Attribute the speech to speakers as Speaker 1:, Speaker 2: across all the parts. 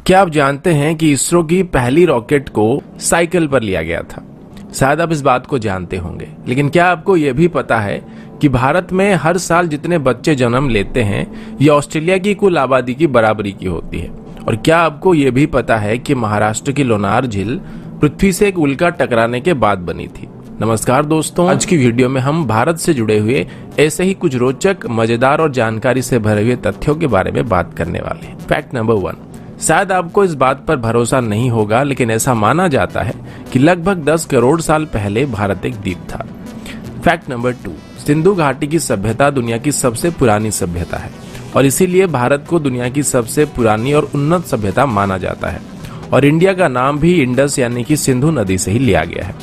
Speaker 1: क्या आप जानते हैं कि इसरो की पहली रॉकेट को साइकिल पर लिया गया था? शायद आप इस बात को जानते होंगे, लेकिन क्या आपको यह भी पता है कि भारत में हर साल जितने बच्चे जन्म लेते हैं ये ऑस्ट्रेलिया की कुल आबादी की बराबरी की होती है। और क्या आपको यह भी पता है कि महाराष्ट्र की लोनार झील पृथ्वी से एक उल्का टकराने के बाद बनी थी? नमस्कार दोस्तों, आज की वीडियो में हम भारत से जुड़े हुए ऐसे ही कुछ रोचक, मजेदार और जानकारी से भरे हुए तथ्यों के बारे में बात करने वाले हैं। Fact number 1। शायद आपको इस बात पर भरोसा नहीं होगा, लेकिन ऐसा माना जाता है कि लगभग 10 करोड़ साल पहले भारत एक द्वीप था। Fact number 2। सिंधु घाटी की सभ्यता दुनिया की सबसे पुरानी सभ्यता है और इसीलिए भारत को दुनिया की सबसे पुरानी और उन्नत सभ्यता माना जाता है। और इंडिया का नाम भी इंडस यानी कि सिंधु नदी से ही लिया गया है।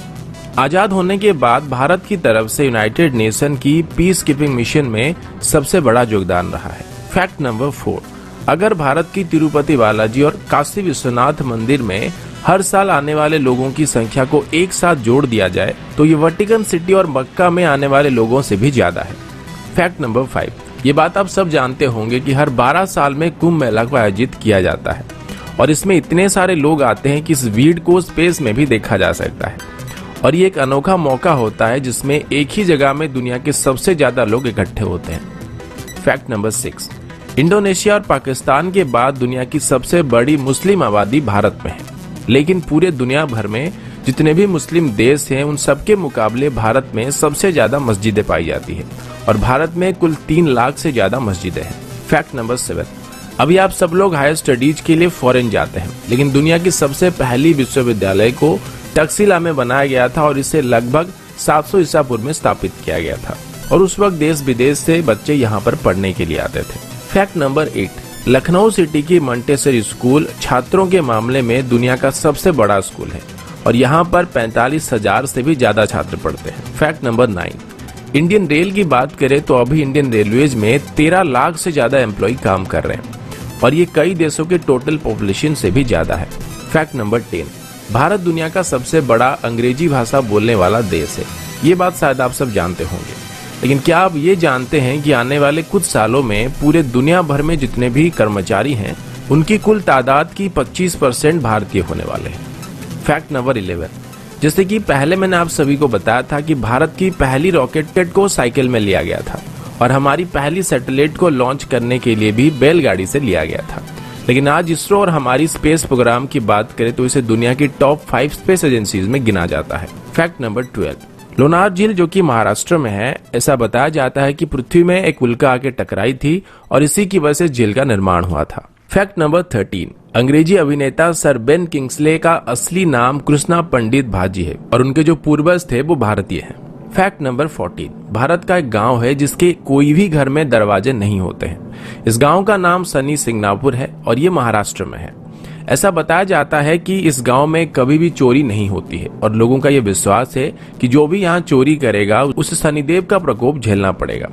Speaker 1: आजाद होने के बाद भारत की तरफ से यूनाइटेड नेशन की पीस कीपिंग मिशन में सबसे बड़ा योगदान रहा है। Fact number 4। अगर भारत की तिरुपति बालाजी और काशी विश्वनाथ मंदिर में हर साल आने वाले लोगों की संख्या को एक साथ जोड़ दिया जाए तो ये वेटिकन सिटी और मक्का में आने वाले लोगों से भी ज्यादा है। Fact number 5। ये बात आप सब जानते होंगे कि हर 12 साल में कुंभ मेला को आयोजित किया जाता है और इसमें इतने सारे लोग आते हैं कि इस भीड़ को स्पेस में भी देखा जा सकता है। और ये एक अनोखा मौका होता है जिसमें एक ही जगह में दुनिया के सबसे ज्यादा लोग इकट्ठे होते हैं। Fact number 6। इंडोनेशिया और पाकिस्तान के बाद दुनिया की सबसे बड़ी मुस्लिम आबादी भारत में है, लेकिन पूरे दुनिया भर में जितने भी मुस्लिम देश हैं उन सबके मुकाबले भारत में सबसे ज्यादा मस्जिदें पाई जाती है और भारत में कुल 3 लाख से ज्यादा मस्जिदें हैं। Fact number 7। अभी आप सब लोग हायर स्टडीज के लिए फॉरेन जाते हैं, लेकिन दुनिया की सबसे पहली विश्वविद्यालय को तक्षशिला में बनाया गया था और इसे लगभग 700 ईसा पूर्व में स्थापित किया गया था और उस वक्त देश विदेश से बच्चे यहाँ पर पढ़ने के लिए आते थे। Fact number 8। लखनऊ सिटी की मंटेसरी स्कूल छात्रों के मामले में दुनिया का सबसे बड़ा स्कूल है और यहाँ पर 45,000 से भी ज्यादा छात्र पढ़ते हैं। Fact number 9। इंडियन रेल की बात करें तो अभी इंडियन रेलवेज में 13 लाख से ज्यादा एम्प्लॉय काम कर रहे हैं और ये कई देशों के टोटल पॉपुलेशन से भी ज्यादा है। Fact number 10। भारत दुनिया का सबसे बड़ा अंग्रेजी भाषा बोलने वाला देश है। ये बात शायद आप सब जानते होंगे, लेकिन क्या आप ये जानते हैं कि आने वाले कुछ सालों में पूरे दुनिया भर में जितने भी कर्मचारी हैं उनकी कुल तादाद की 25% भारतीय होने वाले हैं। Fact number 11। जैसे कि पहले मैंने आप सभी को बताया था कि भारत की पहली रॉकेट को साइकिल में लिया गया था और हमारी पहली सैटेलाइट को लॉन्च करने के लिए भी बैलगाड़ी से लिया गया था, लेकिन आज इसरो और हमारी स्पेस प्रोग्राम की बात करें तो इसे दुनिया की टॉप 5 स्पेस एजेंसीज में गिना जाता है। Fact number 12। लोनार झील जो कि महाराष्ट्र में है, ऐसा बताया जाता है कि पृथ्वी में एक उल्का आके टकराई थी और इसी की वजह से झील का निर्माण हुआ था। Fact number 13। अंग्रेजी अभिनेता सर बेन किंग्सले का असली नाम कृष्णा पंडित भाजी है और उनके जो पूर्वज थे वो भारतीय हैं। Fact number 14। भारत का एक गांव है जिसके कोई भी घर में दरवाजे नहीं होते हैं। इस गांव का नाम सनी सिंगनापुर है और ये महाराष्ट्र में है। ऐसा बताया जाता है कि इस गांव में कभी भी चोरी नहीं होती है और लोगों का ये विश्वास है कि जो भी यहाँ चोरी करेगा उसे शनिदेव का प्रकोप झेलना पड़ेगा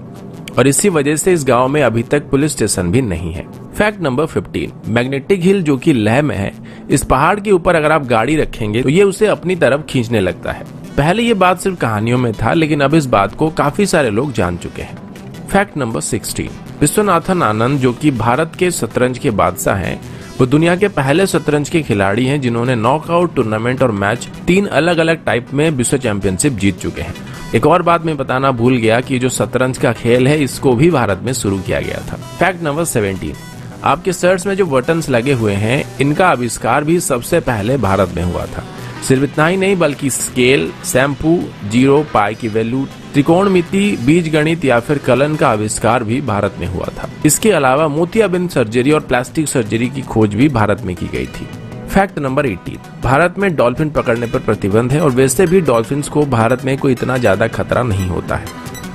Speaker 1: और इसी वजह से इस गांव में अभी तक पुलिस स्टेशन भी नहीं है। Fact number 15। मैग्नेटिक हिल जो कि लेह में है, इस पहाड़ के ऊपर अगर आप गाड़ी रखेंगे तो ये उसे अपनी तरफ खींचने लगता है। पहले ये बात सिर्फ कहानियों में था, लेकिन अब इस बात को काफी सारे लोग जान चुके हैं। Fact number 16। विश्वनाथन आनंद जो कि भारत के शतरंज के बादशाह हैं, वो दुनिया के पहले शतरंज के खिलाड़ी हैं जिन्होंने नॉकआउट टूर्नामेंट और मैच 3 अलग अलग टाइप में विश्व चैंपियनशिप जीत चुके हैं। एक और बात मैं बताना भूल गया कि जो शतरंज का खेल है इसको भी भारत में शुरू किया गया था। Fact number 17। आपके शर्ट्स में जो बटन्स लगे हुए हैं इनका आविष्कार भी सबसे पहले भारत में हुआ था। सिर्फ इतना ही नहीं बल्कि स्केल, शैम्पू, जीरो, पाई की वैल्यू, त्रिकोणमिति, बीजगणित या फिर कलन का आविष्कार भी भारत में हुआ था। इसके अलावा मोतियाबिंद सर्जरी और प्लास्टिक सर्जरी की खोज भी भारत में की गई थी। Fact number 18। भारत में डॉल्फिन पकड़ने पर प्रतिबंध है और वैसे भी डॉल्फिन्स को भारत में कोई इतना ज्यादा खतरा नहीं होता है।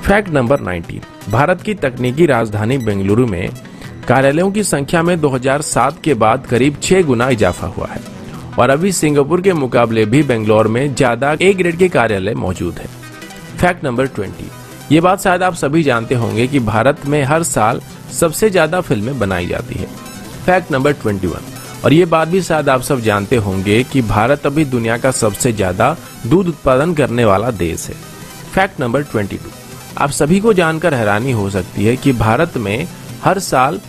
Speaker 1: Fact number 19। भारत की तकनीकी राजधानी बेंगलुरु में कार्यालयों की संख्या में 2007 के बाद करीब 6 गुना इजाफा हुआ है और अभी सिंगापुर के मुकाबले भी बेंगलोर में ज्यादा ए ग्रेड के कार्यालय मौजूद है। Fact number 20। ये बात शायद आप सभी जानते होंगे कि भारत में हर साल सबसे ज्यादा फिल्में बनाई जाती है। Fact number 21। और ये बात भी शायद आप सब जानते होंगे कि भारत अभी दुनिया का सबसे ज्यादा दूध उत्पादन करने वाला देश है। Fact number 22। आप सभी को जानकर हैरानी हो सकती है कि भारत में हर साल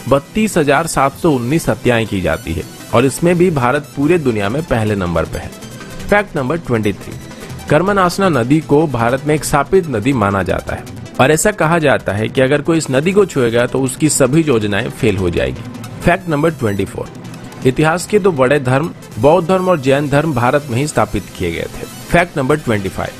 Speaker 1: 32,719 हत्याएं की जाती है और इसमें भी भारत पूरे दुनिया में पहले नंबर पे है। फैक्ट नंबर 23, कर्मनासना नदी को भारत में एक शापित नदी माना जाता है और ऐसा कहा जाता है कि अगर कोई इस नदी को छुएगा तो उसकी सभी योजनाएं फेल हो जाएगी। फैक्ट नंबर 24, इतिहास के दो बड़े धर्म बौद्ध धर्म और जैन धर्म भारत में ही स्थापित किए गए थे। फैक्ट नंबर 25,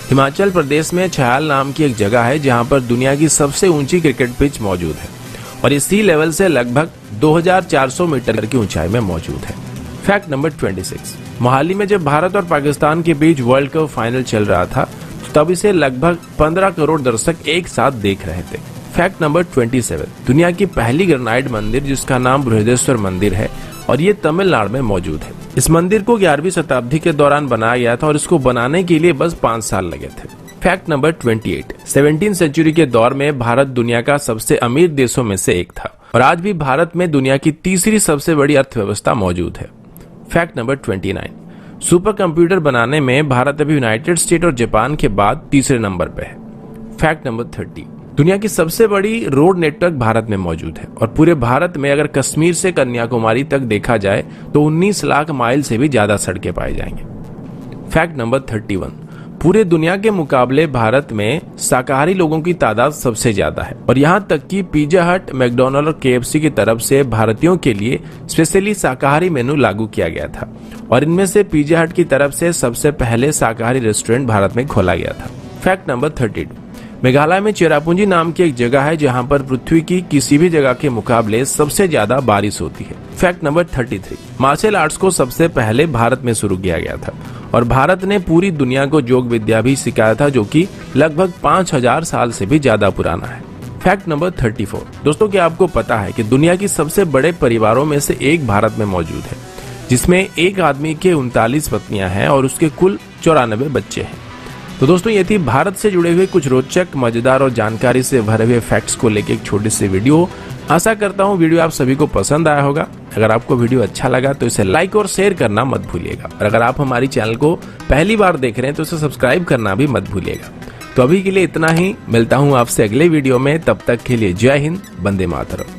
Speaker 1: हिमाचल प्रदेश में छयाल नाम की एक जगह है जहां पर दुनिया की सबसे ऊंची क्रिकेट पिच मौजूद है और ये सी लेवल से लगभग 2400 मीटर की ऊंचाई में मौजूद है। फैक्ट नंबर 26, मोहाली में जब भारत और पाकिस्तान के बीच वर्ल्ड कप फाइनल चल रहा था तब इसे लगभग 15 करोड़ दर्शक एक साथ देख रहे थे। फैक्ट नंबर 27, दुनिया की पहली ग्रेनाइट मंदिर जिसका नाम बृहदेश्वर मंदिर है और ये तमिलनाडु में मौजूद है। इस मंदिर को 11वीं शताब्दी के दौरान बनाया गया था और इसको बनाने के लिए बस 5 साल लगे थे। फैक्ट नंबर 28, 17वीं सेंचुरी के दौर में भारत दुनिया का सबसे अमीर देशों में से एक था और आज भी भारत में दुनिया की तीसरी सबसे बड़ी अर्थव्यवस्था मौजूद है। फैक्ट नंबर 29, सुपर कंप्यूटर बनाने में भारत अभी यूनाइटेड स्टेट और जापान के बाद तीसरे नंबर पे है। फैक्ट नंबर 30, दुनिया की सबसे बड़ी रोड नेटवर्क भारत में मौजूद है और पूरे भारत में अगर कश्मीर से कन्याकुमारी तक देखा जाए तो 19 लाख माइल से भी ज्यादा सड़कें पाए जाएंगे। फैक्ट नंबर 31, पूरे दुनिया के मुकाबले भारत में शाकाहारी लोगों की तादाद सबसे ज्यादा है और यहाँ तक कि पिज्जा हट, मैकडॉनल्ड और KFC की तरफ से भारतीयों के लिए स्पेशली शाकाहारी मेनू लागू किया गया था और इनमें से पिज्जा हट की तरफ से सबसे पहले शाकाहारी रेस्टोरेंट भारत में खोला गया था। फैक्ट नंबर 32, मेघालय में चेरापूंजी नाम की एक जगह है जहां पर पृथ्वी की किसी भी जगह के मुकाबले सबसे ज्यादा बारिश होती है। फैक्ट नंबर 33, मार्शल आर्ट्स को सबसे पहले भारत में शुरू किया गया था और भारत ने पूरी दुनिया को योग विद्या भी सिखाया था जो कि लगभग 5000 साल से भी ज्यादा पुराना है। फैक्ट नंबर 34, दोस्तों क्या आपको पता है कि दुनिया की सबसे बड़े परिवारों में से एक भारत में मौजूद है जिसमें एक आदमी के 39 पत्नियां हैं और उसके कुल 94 बच्चे हैं। तो दोस्तों ये थी भारत से जुड़े हुए कुछ रोचक, मजेदार और जानकारी से भरे हुए फैक्ट्स को लेकर एक छोटी सी वीडियो। आशा करता हूँ वीडियो आप सभी को पसंद आया होगा। अगर आपको वीडियो अच्छा लगा तो इसे लाइक और शेयर करना मत भूलिएगा और अगर आप हमारी चैनल को पहली बार देख रहे हैं तो इसे सब्सक्राइब करना भी मत भूलिएगा। तो अभी के लिए इतना ही, मिलता हूँ आपसे अगले वीडियो में, तब तक के लिए जय हिंद, वंदे मातरम।